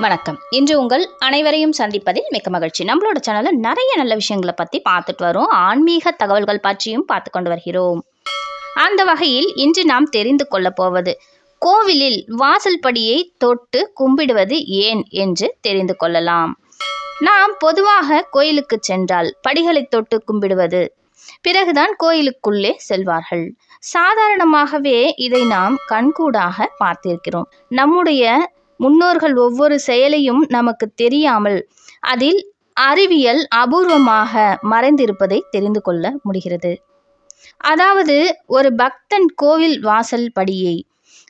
வணக்கம். இன்று உங்கள் அனைவரையும் சந்திப்பதில் மிக்க மகிழ்ச்சி. நம்மளோட சேனலில் நிறைய நல்ல விஷயங்களை பற்றி பார்த்துட்டு வரோம். ஆன்மீக தகவல்கள் பற்றியும் பார்த்து கொண்டு வருகிறோம். அந்த வகையில் இன்று நாம் தெரிந்து கொள்ள போவது கோவிலில் வாசல் படியை தொட்டு கும்பிடுவது ஏன் என்று தெரிந்து கொள்ளலாம். நாம் பொதுவாக கோயிலுக்கு சென்றால் படிகளை தொட்டு கும்பிடுவது, பிறகுதான் கோயிலுக்குள்ளே செல்வார்கள். சாதாரணமாகவே இதை நாம் கண்கூடாக பார்த்திருக்கிறோம். நம்முடைய முன்னோர்கள் ஒவ்வொரு செயலையும் நமக்கு தெரியாமல் அதில் அறிவியல் அபூர்வமாக மறைந்திருப்பதை தெரிந்து கொள்ள முடிகிறது. அதாவது ஒரு பக்தன் கோவில் வாசல் படியை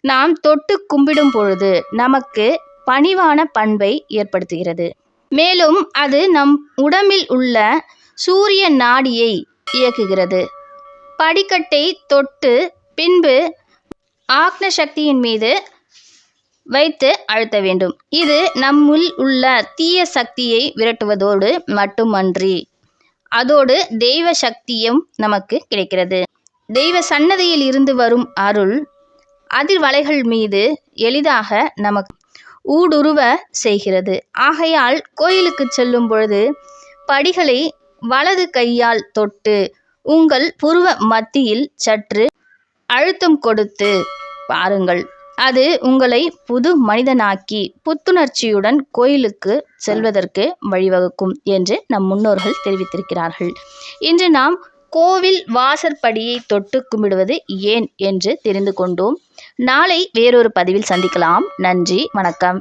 நாம் தொட்டு கும்பிடும் பொழுது நமக்கு பணிவான பண்பை ஏற்படுத்துகிறது. மேலும் அது நம் உடம்பில் உள்ள சூரிய நாடியை இயக்குகிறது. படிக்கட்டை தொட்டு பின்பு ஆக்ன சக்தியின் மீது வைத்து அழுத்த வேண்டும். இது நம்முள் உள்ள தீய சக்தியை விரட்டுவதோடு மட்டுமன்றி அதோடு தெய்வ சக்தியும் நமக்கு கிடைக்கிறது. தெய்வ சன்னதியில் இருந்து வரும் அருள் அதிர்வலைகள் மீது எளிதாக நமக்கு ஊடுருவ செய்கிறது. ஆகையால் கோயிலுக்கு செல்லும் பொழுது படிகளை வலது கையால் தொட்டு உங்கள் புருவ மத்தியில் சற்று அழுத்தம் கொடுத்து பாருங்கள். அது உங்களை புது மனிதனாக்கி புத்துணர்ச்சியுடன் கோயிலுக்கு செல்வதற்கு வழிவகுக்கும் என்று நம் முன்னோர்கள் தெரிவித்திருக்கிறார்கள். இன்று நாம் கோவில் வாசற்படியை தொட்டு கும்பிடுவது ஏன் என்று தெரிந்து கொண்டோம். நாளை வேறொரு பதிவில் சந்திக்கலாம். நன்றி, வணக்கம்.